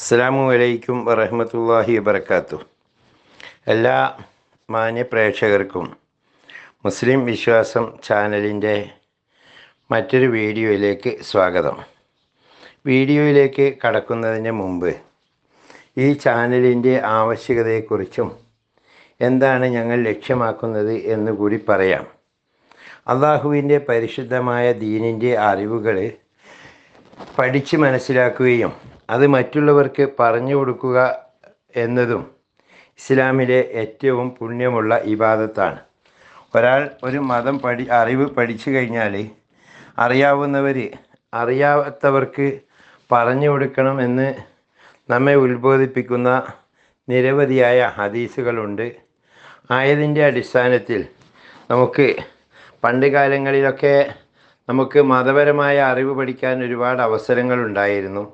അസ്സലാമു അലൈക്കും വറഹ്മത്തുള്ളാഹി വബറകാതുഹു. എല്ലാ മാന്യ പ്രേക്ഷകർക്കും മുസ്ലിം വിശ്വാസം ചാനലിൻ്റെ മറ്റൊരു വീഡിയോയിലേക്ക് സ്വാഗതം. വീഡിയോയിലേക്ക് കടക്കുന്നതിന് മുമ്പ് ഈ ചാനലിൻ്റെ ആവശ്യകതയെക്കുറിച്ചും എന്താണ് ഞങ്ങൾ ലക്ഷ്യമാക്കുന്നത് എന്നുകൂടി പറയാം. അള്ളാഹുവിൻ്റെ പരിശുദ്ധമായ ദീനിൻ്റെ അറിവുകൾ പഠിച്ച് മനസ്സിലാക്കുകയും അത് മറ്റുള്ളവർക്ക് പറഞ്ഞു കൊടുക്കുക എന്നതും ഇസ്ലാമിലെ ഏറ്റവും പുണ്യമുള്ള ഇബാദത്താണ്. ഒരാൾ ഒരു മതം അറിവ് പഠിച്ചു കഴിഞ്ഞാൽ അറിയാത്തവർക്ക് പറഞ്ഞു കൊടുക്കണമെന്ന് നമ്മെ ഉത്ബോധിപ്പിക്കുന്ന നിരവധിയായ ഹദീസുകളുണ്ട്. ആയതിൻ്റെ അടിസ്ഥാനത്തിൽ നമുക്ക് പണ്ട് കാലങ്ങളിലൊക്കെ നമുക്ക് മതപരമായ അറിവ് പഠിക്കാൻ ഒരുപാട് അവസരങ്ങളുണ്ടായിരുന്നു.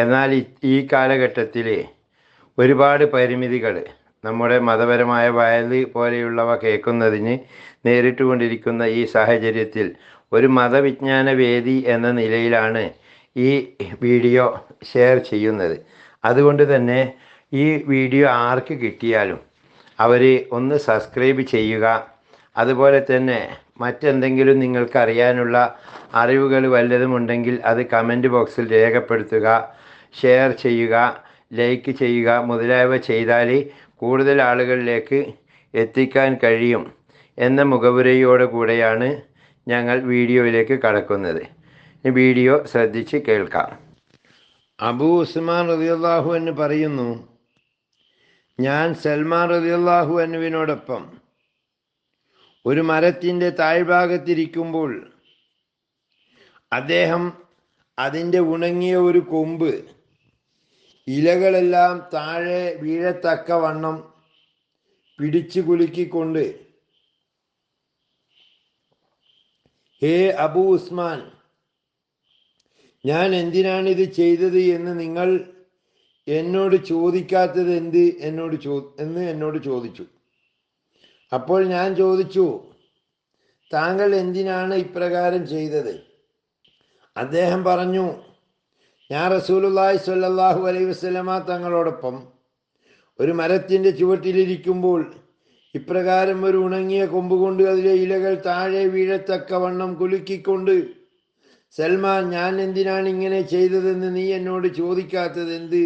എന്നാൽ ഈ കാലഘട്ടത്തിൽ ഒരുപാട് പരിമിതികൾ നമ്മുടെ മതപരമായ വയല് പോലെയുള്ളവ കേൾക്കുന്നതിന് നേരിട്ട് കൊണ്ടിരിക്കുന്ന ഈ സാഹചര്യത്തിൽ ഒരു മതവിജ്ഞാന വേദി എന്ന നിലയിലാണ് ഈ വീഡിയോ ഷെയർ ചെയ്യുന്നത്. അതുകൊണ്ട് തന്നെ ഈ വീഡിയോ ആർക്ക് കിട്ടിയാലും അവർ ഒന്ന് സബ്സ്ക്രൈബ് ചെയ്യുക. അതുപോലെ തന്നെ മറ്റെന്തെങ്കിലും നിങ്ങൾക്ക് അറിയാനുള്ള അറിവുകൾ വല്ലതുമുണ്ടെങ്കിൽ അത് കമൻറ്റ് ബോക്സിൽ രേഖപ്പെടുത്തുക, ഷെയർ ചെയ്യുക, ലൈക്ക് ചെയ്യുക മുതലായവ ചെയ്താൽ കൂടുതൽ ആളുകളിലേക്ക് എത്തിക്കാൻ കഴിയും എന്ന മുഖവുരയോട് കൂടെയാണ് ഞങ്ങൾ വീഡിയോയിലേക്ക് കടക്കുന്നത്. ഈ വീഡിയോ ശ്രദ്ധിച്ച് കേൾക്കാം. അബൂ ഉസ്മാൻ റളിയല്ലാഹു അൻഹു പറയുന്നു, ഞാൻ സൽമാൻ റളിയല്ലാഹു അൻഹുവിനോടൊപ്പം ഒരു മരത്തിൻ്റെ താഴ്ഭാഗത്തിരിക്കുമ്പോൾ അദ്ദേഹം അതിൻ്റെ ഉണങ്ങിയ ഒരു കൊമ്പ് ഇലകളെല്ലാം താഴെ വീഴത്തക്കവണ്ണം പിടിച്ചു കുലുക്കിക്കൊണ്ട്, ഹേ അബൂ ഉസ്മാൻ, ഞാൻ എന്തിനാണിത് ചെയ്തത് എന്ന് നിങ്ങൾ എന്നോട് ചോദിക്കാത്തത് എന്ത് എന്നോട് ചോദിച്ചു. അപ്പോൾ ഞാൻ ചോദിച്ചു, താങ്കൾ എന്തിനാണ് ഇപ്രകാരം ചെയ്തത്? അദ്ദേഹം പറഞ്ഞു, ഞാൻ റസൂലുള്ളാഹി സ്വല്ലല്ലാഹു അലൈഹി വസല്ലമ തങ്ങളോടൊപ്പം ഒരു മരത്തിൻ്റെ ചുവട്ടിലിരിക്കുമ്പോൾ ഇപ്രകാരം ഒരു ഉണങ്ങിയ കൊമ്പ് കൊണ്ട് അതിലെ ഇലകൾ താഴെ വീഴത്തക്കവണ്ണം കുലുക്കിക്കൊണ്ട്, സൽമാൻ, ഞാൻ എന്തിനാണ് ഇങ്ങനെ ചെയ്തതെന്ന് നീ എന്നോട് ചോദിക്കാത്തത് എന്ത്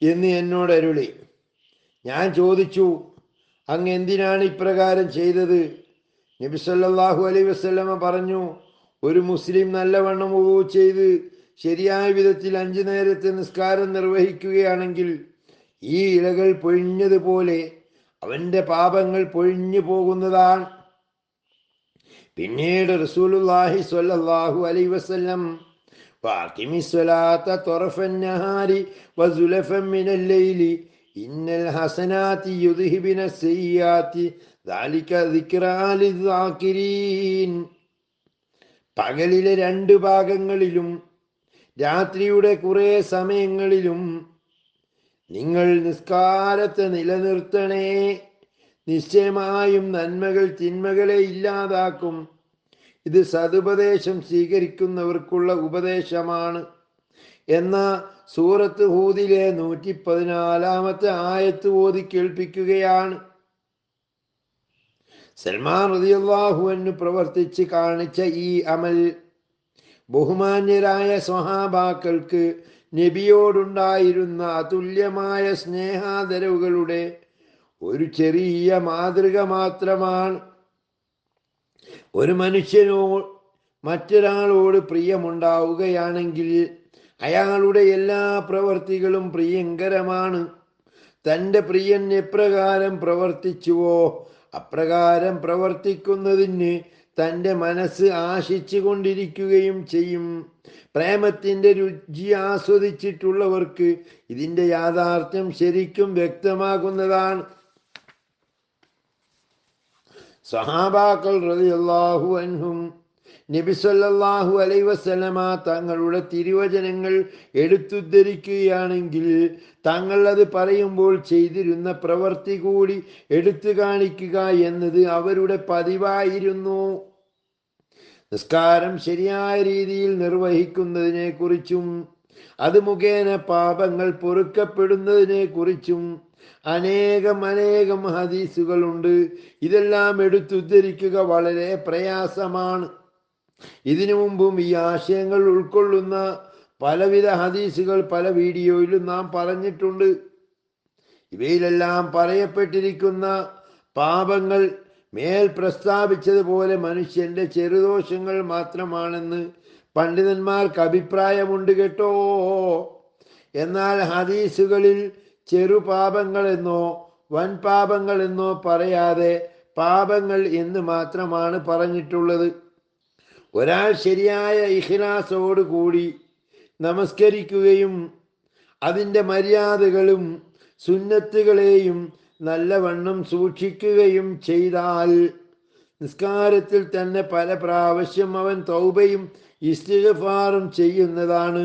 എന്ന് എന്നോട് അരുളി. ഞാൻ ചോദിച്ചു, അങ്ങ് എന്തിനാണ് ഇപ്രകാരം ചെയ്തത്? നബി സല്ലല്ലാഹു അലൈഹി വസല്ലമ പറഞ്ഞു, ഒരു മുസ്ലിം നല്ലവണ്ണം വുളൂ ചെയ്ത് ശരിയായ വിധത്തിൽ 5 നേരത്തെ നിസ്കാരം നിർവഹിക്കുകയാണെങ്കിൽ ഈ ഇലകൾ പൊഴിഞ്ഞതുപോലെ അവൻ്റെ പാപങ്ങൾ പൊഴിഞ്ഞു പോകുന്നതാണ്. പിന്നീട് റസൂലുള്ളാഹി സ്വല്ലല്ലാഹു അലൈഹി വസല്ലം ഫാഖിമിസ്സലാത്ത ത്വറഫൻ നഹാരി വസുലഫൻ മിനൽ ലൈലി ഇന്നൽ ഹസനാതി യുദ്ഹിബിന സയ്യാതി ദാലിക ദിക്റാ ലിദ്ദാകിരീൻ. പകലിലെ 2 ഭാഗങ്ങളിലും രാത്രിയുടെ കുറേ സമയങ്ങളിലും നിങ്ങൾ നിസ്കാരത്തെ നിലനിർത്തണേ. നിശ്ചയമായും നന്മകൾ തിന്മകളെ ഇല്ലാതാക്കും. ഇത് സതുപദേശം സ്വീകരിക്കുന്നവർക്കുള്ള ഉപദേശമാണ് എന്ന സൂറത്ത് ഹൂദിലെ 114 ആയത്ത് ഓതി കേൾപ്പിക്കുകയാണ്. സൽമാൻ റളിയല്ലാഹു അൻഹു പ്രവർത്തിച്ച് കാണിച്ച ഈ അമൽ ബഹുമാന്യരായ സ്വഹാബാക്കൾക്ക് നബിയോടുണ്ടായിരുന്ന അതുല്യമായ സ്നേഹാദരവുകളുടെ ഒരു ചെറിയ മാതൃക മാത്രമാണ്. ഒരു മനുഷ്യനോ മറ്റൊരാളോട് പ്രിയമുണ്ടാവുകയാണെങ്കിൽ അയാളുടെ എല്ലാ പ്രവർത്തികളും പ്രിയങ്കരമാണ്. തൻ്റെ പ്രിയൻ എപ്രകാരം പ്രവർത്തിച്ചുവോ അപ്രകാരം പ്രവർത്തിക്കുന്നതിന് തൻ്റെ മനസ്സ് ആശിച്ചു കൊണ്ടിരിക്കുകയും ചെയ്യും. പ്രേമത്തിൻ്റെ രുചി ആസ്വദിച്ചിട്ടുള്ളവർക്ക് ഇതിൻ്റെ യാഥാർത്ഥ്യം ശരിക്കും വ്യക്തമാകുന്നതാണ്. സഹാബാക്കൾ റളിയല്ലാഹു അൻഹും നബി സല്ലല്ലാഹു അലൈഹി വസല്ലമ തങ്ങളുടെ തിരുവചനങ്ങൾ എടുത്തുദ്ധരിക്കുകയാണെങ്കിൽ തങ്ങൾ അത് പറയുമ്പോൾ ചെയ്തിരുന്ന പ്രവൃത്തി കൂടി എടുത്തു കാണിക്കുക എന്നത് അവരുടെ പതിവായിരുന്നു. നിസ്കാരം ശരിയായ രീതിയിൽ നിർവഹിക്കുന്നതിനെ കുറിച്ചും അത് മുഖേന പാപങ്ങൾ പൊറുക്കപ്പെടുന്നതിനെ കുറിച്ചും അനേകം ഹദീസുകളുണ്ട്. ഇതെല്ലാം എടുത്തുദ്ധരിക്കുക വളരെ പ്രയാസമാണ്. ഇതിനു മുമ്പും ഈ ആശയങ്ങൾ ഉൾക്കൊള്ളുന്ന പലവിധ ഹദീസുകൾ പല വീഡിയോയിലും നാം പറഞ്ഞിട്ടുണ്ട്. ഇവയിലെല്ലാം പറയപ്പെട്ടിരിക്കുന്ന പാപങ്ങൾ മേൽ പ്രസ്താവിച്ചതുപോലെ മനുഷ്യന്റെ ചെറുദോഷങ്ങൾ മാത്രമാണെന്ന് പണ്ഡിതന്മാർക്ക് അഭിപ്രായമുണ്ട് കേട്ടോ. എന്നാൽ ഹദീസുകളിൽ ചെറുപാപങ്ങളെന്നോ വൻ പാപങ്ങളെന്നോ പറയാതെ പാപങ്ങൾ എന്ന് മാത്രമാണ് പറഞ്ഞിട്ടുള്ളത്. ഒരാൾ ശരിയായ ഇഖ്ലാസോടുകൂടി നമസ്കരിക്കുകയും അതിൻ്റെ മര്യാദകളും സുന്നത്തുകളെയും നല്ലവണ്ണം സൂക്ഷിക്കുകയും ചെയ്താൽ നിസ്കാരത്തിൽ തന്നെ പല പ്രാവശ്യം അവൻ തൗബയും ഇസ്തിഗ്ഫാറും ചെയ്യുന്നതാണ്.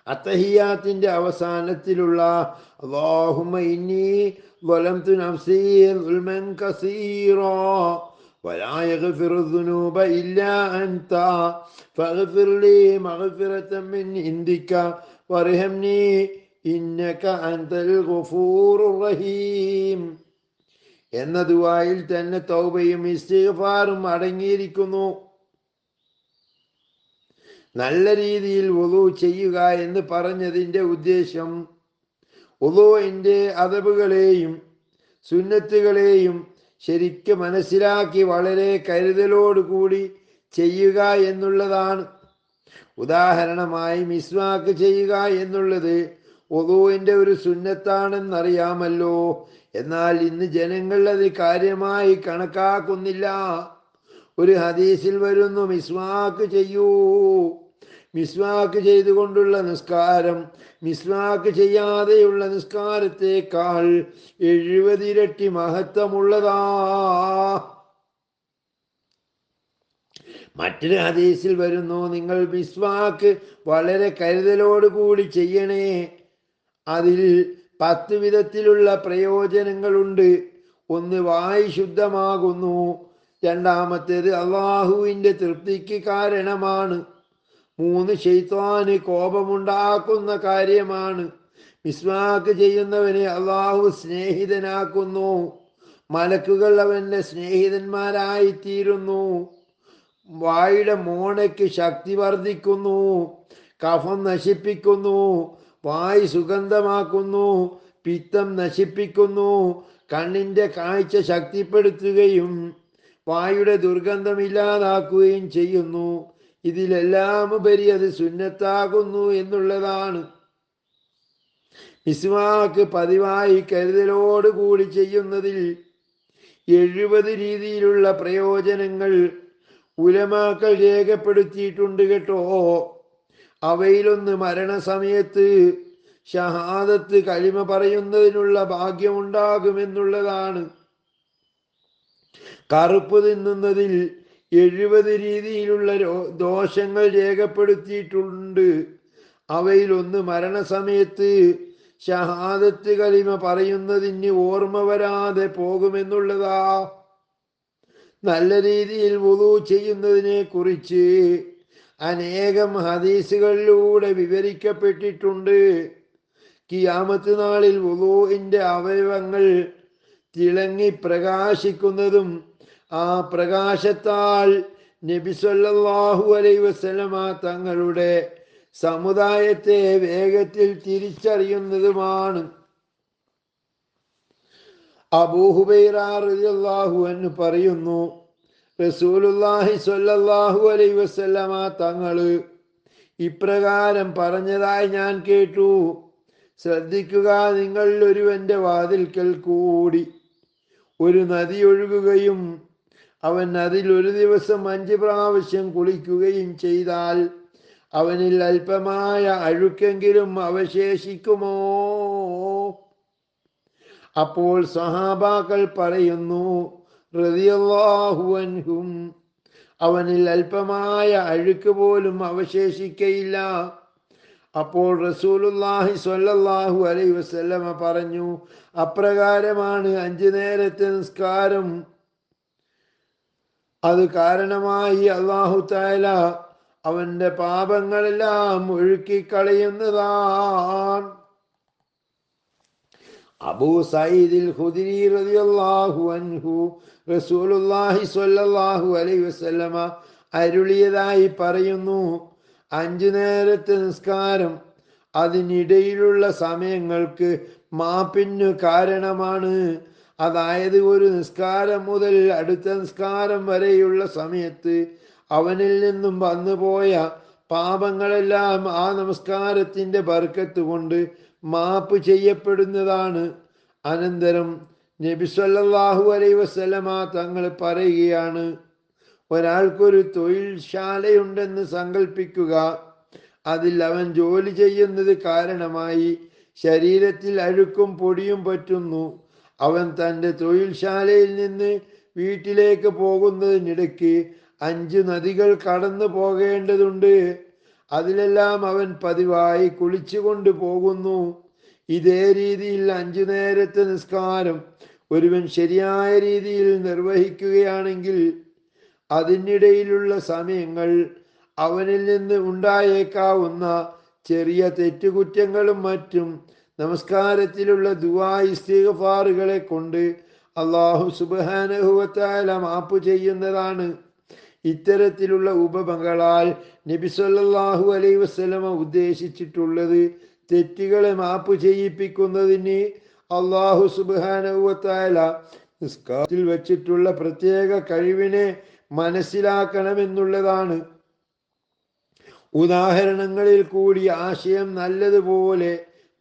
അത്തഹിയാത്തിന്റെ അവസാനത്തിലുള്ള അല്ലാഹുമ്മ ഇന്നി ളലംതു നഫ്സി ളുൽമൻ കസീറാ വലാ യഗ്ഫിറു ദുനൂബ ഇല്ലാ അൻത ഫഗ്ഫിർ ലീ മഗ്ഫിറതൻ മിൻ ഇൻദിക വർഹംനി ഇന്നക അൻതൽ ഗഫൂറുർ റഹീം എന്ന ദുആയിൽ തന്നെ തൗബയും ഇസ്തിഗ്ഫാറും അടങ്ങിയിരിക്കുന്നു. നല്ല രീതിയിൽ വുളു ചെയ്യുക എന്ന് പറഞ്ഞതിൻ്റെ ഉദ്ദേശം വുളുവിൻ്റെ അദബുകളെയും സുന്നത്തുകളെയും ശരിക്ക് മനസ്സിലാക്കി വളരെ കരുതലോടുകൂടി ചെയ്യുക എന്നുള്ളതാണ്. ഉദാഹരണമായി മിസ്വാക്ക് ചെയ്യുക എന്നുള്ളത് വുളുവിൻ്റെ ഒരു സുന്നത്താണെന്നറിയാമല്ലോ. എന്നാൽ ഇന്ന് ജനങ്ങൾ അത് കാര്യമായി കണക്കാക്കുന്നില്ല. ഒരു ഹദീസിൽ വരുന്നു, മിസ്വാക്ക് ചെയ്യൂ. മിസ്വാക്ക് ചെയ്തുകൊണ്ടുള്ള നിസ്കാരം മിസ്വാക്ക് ചെയ്യാതെയുള്ള നിസ്കാരത്തേക്കാൾ 70 ഇരട്ടി മഹത്വമുള്ളതാ. മറ്റൊരു ഹദീസിൽ വരുന്നു, നിങ്ങൾ മിസ്വാക്ക് വളരെ കരുതലോടുകൂടി ചെയ്യണേ. അതിൽ 10 വിധത്തിലുള്ള പ്രയോജനങ്ങളുണ്ട്. ഒന്ന്, വായു ശുദ്ധമാകുന്നു. രണ്ടാമത്തേത് അള്ളാഹുവിൻ്റെ തൃപ്തിക്ക് കാരണമാണ്. 3, ശൈത്താന് കോപമുണ്ടാക്കുന്ന കാര്യമാണ്. മിസ്വാക്ക് ചെയ്യുന്നവനെ അള്ളാഹു സ്നേഹിതനാക്കുന്നു. മലക്കുകൾ അവന്റെ സ്നേഹിതന്മാരായിത്തീരുന്നു. വായുടെ മോണയ്ക്ക് ശക്തി വർദ്ധിക്കുന്നു. കഫം നശിപ്പിക്കുന്നു. വായു സുഗന്ധമാക്കുന്നു. പിത്തം നശിപ്പിക്കുന്നു. കണ്ണിന്റെ കാഴ്ച ശക്തിപ്പെടുത്തുകയും വായുടെ ദുർഗന്ധമില്ലാതാക്കുകയും ചെയ്യുന്നു. ഇതിലെല്ലാം ഉപരി അത് സുന്നത്താകുന്നു എന്നുള്ളതാണ്. മിസ്വാക്ക് പതിവായി കരുതലോടുകൂടി ചെയ്യുന്നതിൽ 70 രീതിയിലുള്ള പ്രയോജനങ്ങൾ ഉലമാക്കൾ രേഖപ്പെടുത്തിയിട്ടുണ്ട് കേട്ടോ. അവയിലൊന്ന് മരണസമയത്ത് ഷഹാദത്ത് കലിമ പറയുന്നതിനുള്ള ഭാഗ്യമുണ്ടാകുമെന്നുള്ളതാണ്. കറുപ്പ് തിന്നുന്നതിൽ 70 രീതിയിലുള്ള ദോഷങ്ങൾ രേഖപ്പെടുത്തിയിട്ടുണ്ട്. അവയിലൊന്ന് മരണസമയത്ത് ഷഹാദത്ത് കലിമ പറയുന്നതിന് ഓർമ്മ വരാതെ പോകുമെന്നുള്ളതാ. നല്ല രീതിയിൽ വുളു ചെയ്യുന്നതിനെ കുറിച്ച് അനേകം ഹദീസുകളിലൂടെ വിവരിക്കപ്പെട്ടിട്ടുണ്ട്. ഖിയാമത്ത് നാളിൽ വുളുവിന്റെ അവയവങ്ങൾ തിളങ്ങി പ്രകാശിക്കുന്നതും ആ പ്രകാശത്താൽ നബി സല്ലല്ലാഹു അലൈഹി വസല്ലമ തങ്ങളുടെ സമുദായത്തെ വേഗത്തിൽ തിരിച്ചറിയുന്നതുമാണ്. അബൂ ഹുബൈറ റളിയല്ലാഹു അൻഹു പറയുന്നു, റസൂലുള്ളാഹി സ്വല്ലല്ലാഹു അലൈഹി വസല്ലമ തങ്ങള് ഇപ്രകാരം പറഞ്ഞതായി ഞാൻ കേട്ടു. ശ്രദ്ധിക്കുക, നിങ്ങൾ ഒരുവന്റെ വാതിൽക്കൽ കൂടി ഒരു നദി ഒഴുകുകയും അവൻ അതിൽ ഒരു ദിവസം 5 പ്രാവശ്യം കുളിക്കുകയും ചെയ്താൽ അവനിൽ അല്പമായ അഴുക്കെങ്കിലും അവശേഷിക്കുമോ? അപ്പോൾ സ്വഹാബാക്കൾ പറയുന്നു, റളിയല്ലാഹു അൻഹും, അവനിൽ അല്പമായ അഴുക്ക് പോലും അവശേഷിക്കയില്ല. അപ്പോൾ റസൂലുള്ളാഹി സ്വല്ലല്ലാഹു അലൈഹി വസല്ലമ പറഞ്ഞു, അപ്രകാരമാണ് 5 നേരത്തെ നിസ്കാരം. അത് കാരണമായി അല്ലാഹു തആല അവന്റെ പാപങ്ങളെല്ലാം ഒഴുക്കിക്കളയുന്നതാണ്. അബൂ സഈദിൽ ഖുദ്രി റളിയല്ലാഹു അൻഹു റസൂലുള്ളാഹി സ്വല്ലല്ലാഹു അലൈഹി വസല്ലമ അരുളിയതായി പറയുന്നു, 5 നേരത്തെ നിസ്കാരം അതിനിടയിലുള്ള സമയങ്ങൾക്ക് മാപ്പിനു കാരണമാണ്. അതായത് ഒരു നിസ്കാരം മുതൽ അടുത്ത നിസ്കാരം വരെയുള്ള സമയത്ത് അവനിൽ നിന്നും വന്നുപോയ പാപങ്ങളെല്ലാം ആ നമസ്കാരത്തിന്റെ ബർക്കത്ത് കൊണ്ട് മാപ്പ് ചെയ്യപ്പെടുന്നതാണ്. അനന്തരം നബി സല്ലല്ലാഹു അലൈഹി വസല്ലമ തങ്ങൾ പറയുകയാണ്, ഒരാൾക്കൊരു തൊഴിൽ ശാലയുണ്ടെന്ന് സങ്കല്പിക്കുക. അതിൽ അവൻ ജോലി ചെയ്യുന്നത് കാരണമായി ശരീരത്തിൽ അഴുക്കും പൊടിയും പറ്റുന്നു. അവൻ തൻ്റെ തൊഴിൽ ശാലയിൽ നിന്ന് വീട്ടിലേക്ക് പോകുന്നതിനിടയ്ക്ക് 5 നദികൾ കടന്നു പോകേണ്ടതുണ്ട്. അതിലെല്ലാം അവൻ പതിവായി കുളിച്ചുകൊണ്ട് പോകുന്നു. ഇതേ രീതിയിൽ 5 നേരത്തെ നിസ്കാരം ഒരുവൻ ശരിയായ രീതിയിൽ നിർവഹിക്കുകയാണെങ്കിൽ അതിനിടയിലുള്ള സമയങ്ങൾ അവനിൽ നിന്ന് ഉണ്ടായേക്കാവുന്ന ചെറിയ തെറ്റുകുറ്റങ്ങളും മറ്റും നമസ്കാരത്തിലുള്ള ദുആ ഇസ്തിഗ്ഫാറുകളെ കൊണ്ട് അല്ലാഹു സുബ്ഹാനഹു വ തആല മാപ്പ് ചെയ്യുന്നതാണ്. ഇത്തരത്തിലുള്ള ഉപമകളാൽ നബി സല്ലല്ലാഹു അലൈഹി വസല്ലമ ഉദ്ദേശിച്ചിട്ടുള്ളത് തെറ്റുകളെ മാപ്പ് ചെയ്യിപ്പിക്കുന്നതിന് അല്ലാഹു സുബ്ഹാനഹു വ തആല നിസ്കാരത്തിൽ വെച്ചിട്ടുള്ള പ്രത്യേക കഴിവിനെ മനസ്സിലാക്കണമെന്നുള്ളതാണ്. ഉദാഹരണങ്ങളിൽ കൂടി ആശയം നല്ലതുപോലെ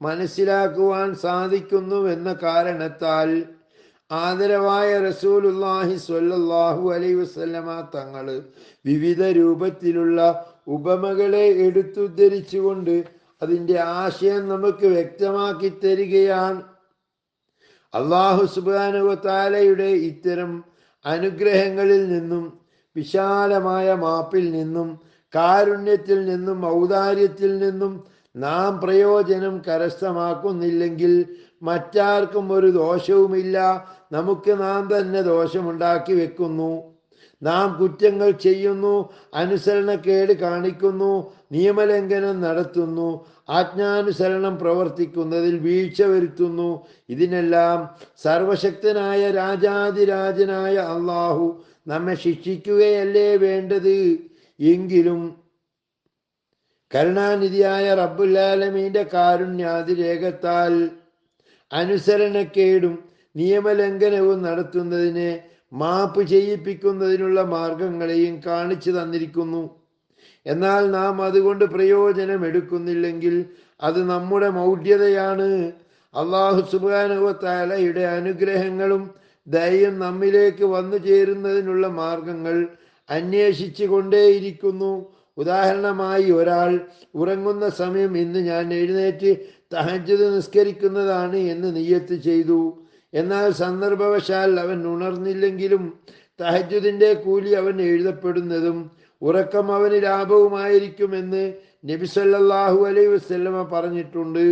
മനസ്സിലാക്കുവാൻ സാധിക്കുന്നുവെന്ന കാരണത്താൽ ആദരവായ റസൂലുള്ളാഹി സ്വല്ലല്ലാഹു അലൈഹി വസല്ലമ തങ്ങൾ വിവിധ രൂപത്തിലുള്ള ഉപമകളെ എടുത്തുദ്ധരിച്ചുകൊണ്ട് അതിൻ്റെ ആശയം നമുക്ക് വ്യക്തമാക്കി തരികയാണ്. അല്ലാഹു സുബ്ഹാനഹു വ തആലയുടെ ഇത്തരം അനുഗ്രഹങ്ങളിൽ നിന്നും വിശാലമായ മാപ്പിൽ നിന്നും കാരുണ്യത്തിൽ നിന്നും ഔദാര്യത്തിൽ നിന്നും നാം പ്രയോജനം കരസ്ഥമാക്കുന്നില്ലെങ്കിൽ മറ്റാർക്കും ഒരു ദോഷവുമില്ല. നമുക്ക് നാം തന്നെ ദോഷമുണ്ടാക്കി വെക്കുന്നു. നാം കുറ്റങ്ങൾ ചെയ്യുന്നു, അനുസരണക്കേട് കാണിക്കുന്നു, നിയമലംഘനം നടത്തുന്നു, ആജ്ഞാനുസരണം പ്രവർത്തിക്കുന്നതിൽ വീഴ്ച വരുത്തുന്നു. ഇതിനെല്ലാം സർവശക്തനായ രാജാതിരാജനായ അല്ലാഹു നമ്മെ ശിക്ഷിക്കുകയല്ലേ വേണ്ടത്? എങ്കിലും കരുണാനിധിയായ റബ്ബുൽ ആലമീന്റെ കാരുണ്യാതിരേകത്താൽ അനുസരണക്കേടും നിയമലംഘനവും നടത്തുന്നതിനെ മാപ്പ് ചെയ്യിപ്പിക്കുന്നതിനുള്ള മാർഗങ്ങളെയും കാണിച്ചു തന്നിരിക്കുന്നു. എന്നാൽ നാം അതുകൊണ്ട് പ്രയോജനം എടുക്കുന്നില്ലെങ്കിൽ അത് നമ്മുടെ മൗഢ്യതയാണ്. അല്ലാഹു സുബ്ഹാനഹു വ തആലയുടെ അനുഗ്രഹങ്ങളും ദയയും നമ്മിലേക്ക് വന്നു ചേരുന്നതിനുള്ള മാർഗങ്ങൾ അന്വേഷിച്ചു കൊണ്ടേയിരിക്കുന്നു. ഉദാഹരണമായി, ഒരാൾ ഉറങ്ങുന്ന സമയം ഇന്ന് ഞാൻ എഴുന്നേറ്റ് തഹജ്ജുദ് നിസ്കരിക്കുന്നതാണ് എന്ന് നിയ്യത്ത് ചെയ്തു. എന്നാൽ സന്ദർഭവശാൽ അവൻ ഉണർന്നില്ലെങ്കിലും തഹജ്ജുദിന്റെ കൂലി അവൻ എഴുതപ്പെടുന്നതും ഉറക്കം അവന് ലാഭവുമായിരിക്കുമെന്ന് നബി സല്ലല്ലാഹു അലൈഹി വസല്ലമ പറഞ്ഞിട്ടുണ്ട്.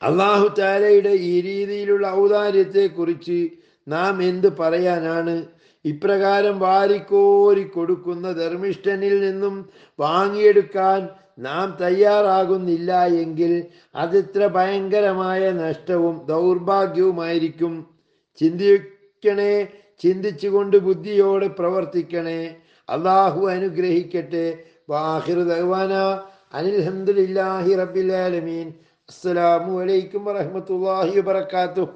അല്ലാഹു തആലയുടെ ഈ രീതിയിലുള്ള ഔദാര്യത്തെ കുറിച്ച് നാം എന്ത് പറയാനാണ്? ഇപ്രകാരം വാരിക്കോരി കൊടുക്കുന്ന ധർമ്മിഷ്ഠനിൽ നിന്നും വാങ്ങിയെടുക്കാൻ നാം തയ്യാറാകുന്നില്ല എങ്കിൽ അതെത്ര ഭയങ്കരമായ നഷ്ടവും ദൗർഭാഗ്യവുമായിരിക്കും. ചിന്തിക്കണേ, ചിന്തിച്ചുകൊണ്ട് ബുദ്ധിയോടെ പ്രവർത്തിക്കണേ. അല്ലാഹു അനുഗ്രഹിക്കട്ടെ. വാഖിറു ദഅ്വാനാ അനിൽ ഹംദുലില്ലാഹി റബ്ബിൽ ആലമീൻ. അസ്സലാമു അലൈക്കും വറഹ്മത്തുള്ളാഹി വബറകാതുഹു.